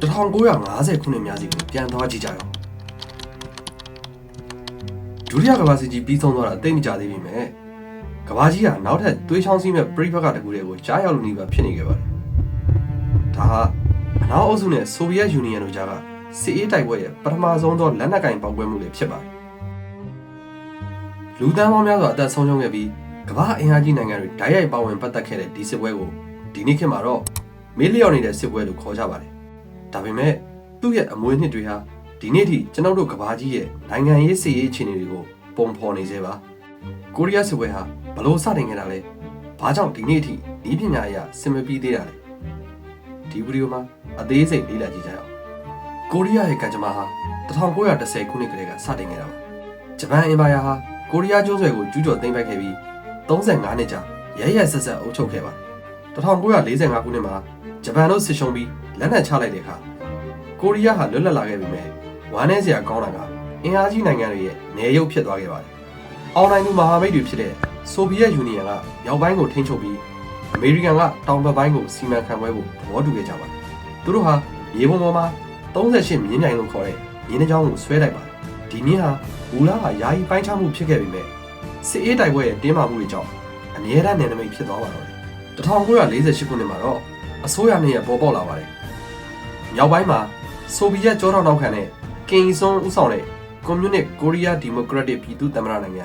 1950ခုနှစ်များစီကိုပြန်သွားကြည့်ကြရအောင်ဒုတိယကမ္ဘာစစ်ကြီးပြီးဆုံးသွားတာအသိမကြသေးပြီမဲ့ကမ္ဘာကြီးကနောက်ထပ်သွေးချောင်းစီးမဲ့ပြိပကတကူတွေကိုကြားရောက်လို့နေပါဖြစ်နေခဲ့ပါတယ်ဒါဟာအနောက်အုပ်စုနဲ့ဆိုဗီယက်ယူနီယံတို့ကြားကစစ်အေးတိုက်ပွဲရဲ့ပထမဆုံးသောလက်နက်ကင်ပေါက်ကွဲမှုတွေဖြစ်ပါတယ်လူသန်းပေါင်းများစွာအသက်ဆုံးရှုံးခဲ့ပြီးကမ္ဘာအင်အားကြီးနိုင်ငံတွေဓာတ်ရိုက်ပါဝင်ပတ်သက်ခဲ့တဲ့ဒီစစ်ပွဲကိုဒီနေ့ခေတ်မှာတော့မေးလျော့နေတဲ့စစ်ပွဲလို့ခေါ်ကြပါတယ်ဒါပေမဲ့သူ့ရဲ့အမွေအနှစ်တွေဟာဒီနေ့ထိကျွန်တော်တို့ကမ္ဘာကြီးရဲ့နိုင်ငံရေးစစ်ရေးအခြေအနေတွေကိုပုံဖော်နေစေပါကိုရီးယားစစ်ပွဲဟာဘလို့စတင်ခဲ့တာလဲဘာကြောင့်ဒီနေ့ထိဤပညာအရစင်မပြီးသေးတာလဲဒီဗီဒီယိုမှာအသေးစိတ်လေ့လာကြည့်ကြရအောင်ကိုရီးယားရဲ့ကံကြမ္မာဟာ1910ခုနှစ်ကတည်းကစတင်ခဲ့တာပါဂျပန်အင်ပါယာဟာကိုရီးယားကျွန်းဆွယ်ကိုကျူးကျော်သိမ်းပိုက်ခဲ့ပြီး35နှစ်ကြာရဲရဲဆက်ဆက်အုပ်ချုပ်ခဲ့ပါတယ်1945ခုနှစ်မှာဂျပန်တို့စစ်ရှုံးပြီးလက်နက်ချလိုက်တဲ့အခါကိုရီးယားဟာလွတ်လပ်လာခဲ့ပြီမဲ့ဝမ်းနည်းစရာကောင်းတာကအင်အားကြီးနိုင်ငံတွေရဲ့နေရုပ်ဖြစ်သွားခဲ့ပါတယ်။အောင်နိုင်သူမဟာမိတ်တွေဖြစ်တဲ့ဆိုဗီယက်ယူနီယံကမြောက်ပိုင်းကိုထိန်းချုပ်ပြီးအမေရိကန်ကတောင်ဘက်ပိုင်းကိုစီမံခန့်ခွဲဖို့သဘောတူခဲ့ကြပါတယ်။သူတို့ဟာရေပုံပေါ်မှာ38မြင်းပြိုင်လို့ခေါ်တဲ့မြင်းတစ်ကြောင်းကိုဆွဲလိုက်ပါတယ်။ဒီမြင်းဟာဘူလာကယာယီပိုင်းခြားမှုဖြစ်ခဲ့ပြီမဲ့စစ်အေးတိုက်ပွဲရဲ့တင်းမာမှုတွေကြောင့်အမြဲတမ်းနယ်နိမိတ်ဖြစ်သွားပါတော့တယ်။1948ခုနှစ်မှာတော့အစိုးရနဲ့ရပေါ်ပေါက်လာပါတယ်။မြောက်ပိုင်းမှာဆိုဗီယက်ကြောထောက်နောက်ခံတဲ့ကင်ဆွန်ဦးဆောင်တဲ့ကွန်မြူနစ်ကိုရီးယားဒီမိုကရက်တစ်ပြည်သူ့သမ္မတနိုင်င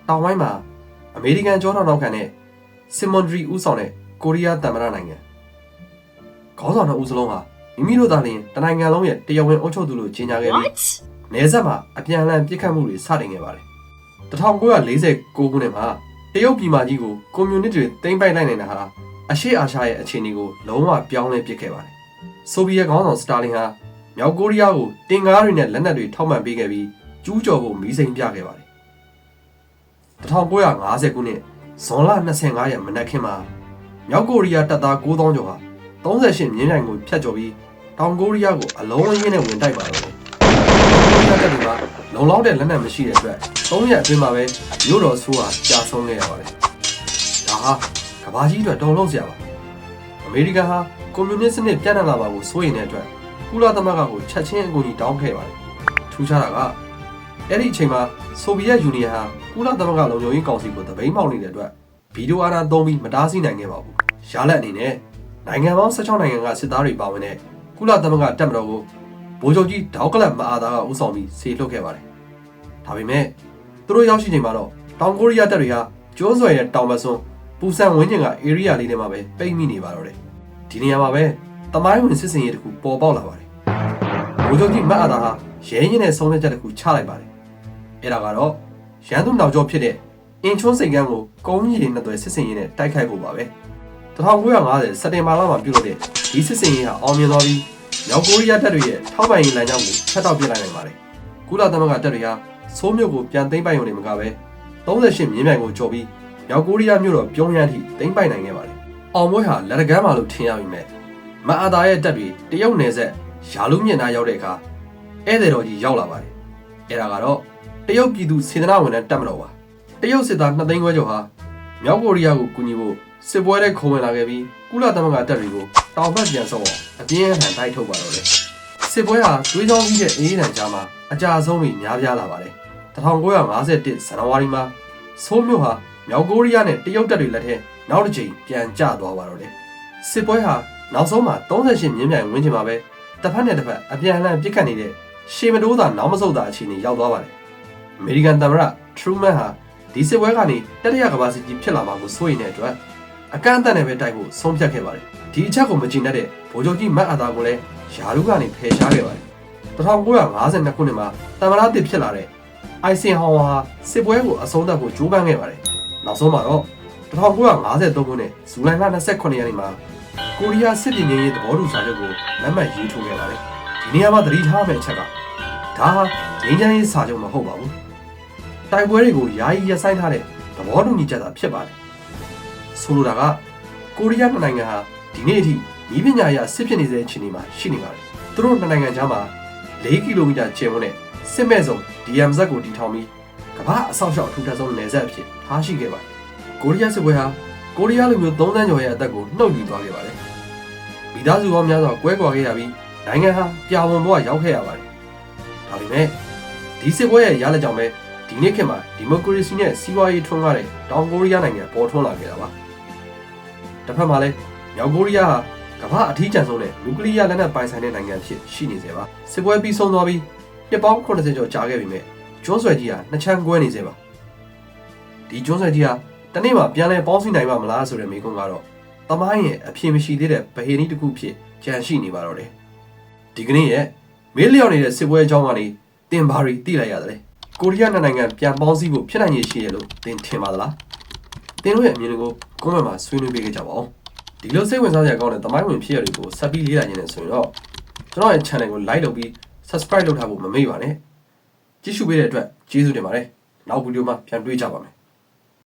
ံတောင်ပိုင်းမှာအမေရိကန်ကြောထောက်နောက်ခံတဲ့ဆီမွန်ဒရီဦးဆောင်တဲ့ကိုရီးယားသမ္မတနိုင်ငံခေါင်းဆောင်တဲ့ဦးစလုံးဟာမိမိတို့သားလျင်တနိုင်ငံလုံးရဲ့တရားဝင်အုပ်ချုပ်သူလို့ကြေညာခဲ့ပြီးနယ်စပ်မှာအပြန်အလှန်ပစ်ခတ်မှုတွေစတင်ခဲ့ပါတယ်1949ခုနှစ်မှာတရုတ်ပြည်မကြီးကိုကွန်မြူနစ်တွေသိမ်းပိုက်လိုက်နိုင်တာဟာအရှေ့အာရှရဲ့အခြေအနေကိုလုံးဝပြောင်းလဲပစ်ခဲ့ပါတယ်ဆိုဗီယက်ခေါင်းဆောင်စတာလင်ဟာမြောက်ကိုရီးယားကိုတင်ကားတွေနဲ့လက်နက်တွေထောက်ပံ့ပေးခဲ့ပြီးကျူးကျော်ဖို့မီးစိမ်းပြခဲ့ပါတယ်1950ခုနှစ်ဇွန်လ25ရက်မနက်ခင်းမှာမြောက်ကိုရီးယားတပ်သား9000ကျော်ဟာ38မြင်းပြိုင်ကိုဖျက်ကျော်ပြီးတောင်ကိုရီးယားကိုအလုံးအရင်းနဲ့ဝင်တိုက်ပါတော့တယ်ကိုရီးယားတပ်တွေကလုံလောက်တဲ့လက်နက်မရှိတဲ့အတွက်3ရက်အတွင်းမှာပဲမြို့တော်ဆိုးဟာကြာဆုံးခဲ့ရပါတယ်ဒါဟာကမ္ဘာကြီးအတွက်တုန်လှုပ်စရာပါအမေရိကန်ဟာကွန်မြူနစ်စနစ်ပြန့်နှံ့လာပါကိုစိုးရိမ်တဲ့အတွက်ကုလသမဂ္ဂကိုချက်ချင်းအကူအညီတောင်းခဲ့ပါတယ်ထူးခြားတာကအဲ့ဒီအချိန်မှာဆိုဗီယက်ယူနီယံဟာကုလသမဂ္ဂလုံခြုံရေးကောင်စီကိုတပိတ်မောက်နေတဲ့အတွက်ဗီဒီယိုအာဏာသုံးပြီးမတားဆီးနိုင်ခဲ့ပါဘူးရလဒ်အနေနဲ့နိုင်ငံပေါင်း16နိုင်ငံကစစ်သားတွေပါဝင်တဲ့ကုလသမဂ္ဂတပ်မတော်ကိုဗိုလ်ချုပ်ကြီးဒေါက်ကလပ်မအားသားကဦးဆောင်ပြီးဆေးလွှတ်ခဲ့ပါတယ်ဒါပေမဲ့သူတို့ရောက်ရှိချိန်မှာတော့တောင်ကိုရီးယားတပ်တွေဟာကျွန်းဆွယ်ရဲ့တောင်ဘက်စွန်းပူဆန်ဝင်းကျင်ကဧရိယာလေးထဲမှာပဲပိတ်မိနေပါတော့တယ်ဒီနေရာမှာပဲတမိုင်းဝင်စစ်စင်ရေးတစ်ခုပေါ်ပေါက်လာပါတယ်ဗိုလ်ချုပ်ကြီးမတ်အာသာဟာရဲရင်နဲ့ဆုံးဖြတ်ချက်တစ်ခုချလိုက်ပါတယ်အဲ့ဒါကတော့ရန်သူနောက်ကျောဖြစ်တဲ့အင်ချွန်းစိန်ကန်းကိုကုန်းကြီးနဲ့တွဲစစ်စင်ရေးနဲ့တိုက်ခိုက်ဖို့ပါပဲ1950စက်တင်ဘာလမှာပြုလုပ်တဲ့ဒီစစ်စင်ရေးဟာအောင်မြင်သွားပြီးမြောက်ကိုရီးယားတပ်တွေရဲ့ထောက်ပံ့ရေးလမ်းကြောင်းကိုဖျက်တောက်ပစ်လိုက်နိုင်ပါတယ်ကုလသမဂ္ဂတပ်တွေဟာဆိုးမြို့ကိုပြန်သိမ်းပိုက်ရုံနဲ့မကပဲ38မြင်းပြိုင်ကိုကျော်ပြီးမြောက်ကိုရီးယားမြို့တော်ပြုံးရမ်းထိသိမ်းပိုက်နိုင်ခဲ့ပါတယ်အောင်ပွဲဟာလက်တကမ်းမှာလို့ထင်ရပြီမဲ့မအာသာရဲ့တပ်တွေတရုတ်နယ်စပ်ယာလူမြင့်နာရောက်တဲ့အခါဧည့်သည်တော်ကြီးရောက်လာပါတယ်အဲ့ဒါကတော့တရုတ်ပြည်သူစေတနာဝန်ထမ်းတပ်မတော်ပါတရုတ်စစ်သား2သိန်းခွဲကျော်ဟာမြောက်ကိုရီးယားကိုကူညီဖို့စစ်ပွဲတဲ့ခုံဝင်လာခဲ့ပြီးကုလသမဂ္ဂတပ်တွေကိုတောင်ဘက်ပြန်ဆော့အောင်အပြင်းအထန်တိုက်ထုတ်ပါတော့တယ်စစ်ပွဲဟာသွေးကြောကြီးတဲ့အေးဒဏ်ကြားမှာအကြဆုံးတွေများပြားလာပါတယ်1951ဇန်နဝါရီမှာဆိုးမြို့ဟာမြောက်ကိုရီးယားနဲ့တရုတ်တပ်တွေလက်ထက်နောက်တစ်ကြိမ်ပြန်ကျသွားပါတော့တယ်စစ်ပွဲဟာနောက်ဆုံးမှာ38မြင်းပြိုင်ဝန်းကျင်မှာပဲတစ်ဖက်နဲ့တစ်ဖက်အပြန်အလှန်ပစ်ခတ်နေတဲ့ရှေမတိုးသာနောက်မဆုတ်တာအခြေအနေရောက်သွားပါတယ်အမေရိကန်သမ္မတထရူမန်ဟာဒီစစ်ပွဲကနေတတိယကမ္ဘာစစ်ကြီးဖြစ်လာမှာကိုစိုးရိမ်တဲ့အတွက်အကန့်အသတ်နဲ့ပဲတိုက်ဖို့ဆုံးဖြတ်ခဲ့ပါတယ်ဒီအချက်ကိုမကြည်နဲ့တဲ့ဗိုလ်ချုပ်ကြီးမတ်အာသာကိုလည်းယာရုကနေဖယ်ရှားခဲ့ပါတယ်1952ခုနှစ်မှာသမ္မတတစ်ဖြစ်လာတဲ့အိုင်ဆင်ဟောင်ဝါဟာစစ်ပွဲကိုအဆုံးသတ်ဖို့ကြိုးပမ်းခဲ့ပါတယ်နောက်ဆုံးမှာတော့1953ခုနှစ်ဇူလိုင်လ29ရက်နေ့မှာကိုရီးယားစစ်ပြည်ငြိမ်းရေးသဘောတူစာချုပ်ကိုလက်မှတ်ရေးထိုးခဲ့ပါတယ်ဒီနေရာမှာသတိထားမယ့်အချက်ကဒါဟာငြိမ်းချမ်းရေးစာချုပ်မဟုတ်ပါဘူးတိုက်ပွဲတွေကိုယာယီရပ်ဆိုင်းထားတဲ့သဘောတူညီချက်သာဖြစ်ပါတယ်ဆိုလိုတာကကိုရီးယားနိုင်ငံဟာဒီနေ့အထိဤပညာရေးစစ်ဖြစ်နေတဲ့အခြေအနေမှာရှိနေပါတယ်သူတို့နိုင်ငံကြားမှာ4ကီလိုမီတာကျယ်ဝန်းတဲ့စစ်မဲ့စုံ DMZ ကိုတည်ထောင်ပြီးကမ္ဘာအဆောက်အအုံအထူးထပ်ဆုံးနယ်စပ်အဖြစ်ထားရှိခဲ့ပါတယ်ကိုရီးယားစစ်ပွဲဟာကိုရီးယားလူမျိုး3သန်းကျော်ရဲ့အသက်ကိုနှုတ်ယူသွားခဲ့ပါတယ် မိသားစုပေါင်းများစွာကွဲကွာခဲ့ရပြီးနိုင်ငံဟာပြာဝံဘဝရောက်ခဲ့ရပါတယ်ဒါပေမဲ့ဒီစစ်ပွဲရဲ့ရလဒ်ကြောင့်ပဲဒီနေ့ခေတ်မှာဒီမိုကရေစီနဲ့စီးပွားရေးထွန်းကားတဲ့တောင်ကိုရီးယားနိုင်ငံပေါ်ထွန်းလာခဲ့တာပါတစ်ဖက်မှာလည်းမြောက်ကိုရီးယားဟာကမ္ဘာအထီးကျန်ဆုံးတဲ့နျူကလ িয়ার လက်နက်ပိုင်ဆိုင်တဲ့နိုင်ငံဖြစ်ရှိနေစေပါစစ်ပွဲပြီးဆုံးသွားပြီးနှစ်ပေါင်း80ကျော်ကြာခဲ့ပြီမဲ့ကျွန်းဆွယ်ကြီးဟာနှစ်ချမ်းကွဲနေစေပါဒီကျွန်းဆွယ်ကြီးဟာတနေ့မှပြန်လဲပေါင်းစည်းနိုင်မှာမလားဆိုတဲ့မေးခွန်းကတော့သမိုင်းရဲ့အဖြစ်မရှိသေးတဲ့ဗဟေနီတစ်ခုဖြစ်ကြံရှိနေပါတော့တယ်ဒီကနေ့ရဲ့မေးလျော့နေတဲ့စစ်ပွဲအကြောင်းကနေတင်ဘာရီသိလိုက်ရတယ်လေကိုရီးယားနိုင်ငံပြန်ပေါင်းစည်းဖို့ဖြစ်နိုင်ရရှိရလို့သင်ထင်ပါသလားသင်တို့ရဲ့အမြင်တွေကိုကွန်မန့်မှာဆွေးနွေးပေးကြပါဦးဒီလိုစိတ်ဝင်စားစရာကောင်းတဲ့သမိုင်းဝင်ဖြစ်ရတွေကိုဆက်ပြီးလေ့လာနေတယ်ဆိုရင်တော့ကျွန်တော်ရဲ့ channel ကို like လုပ်ပြီး subscribe လုပ်ထားဖို့မမေ့ပါနဲ့ကြည့်ရှုပေးတဲ့အတွက်ကျေးဇူးတင်ပါတယ်နောက်ဗီဒီယိုမှာပြန်တွေ့ကြပါမယ်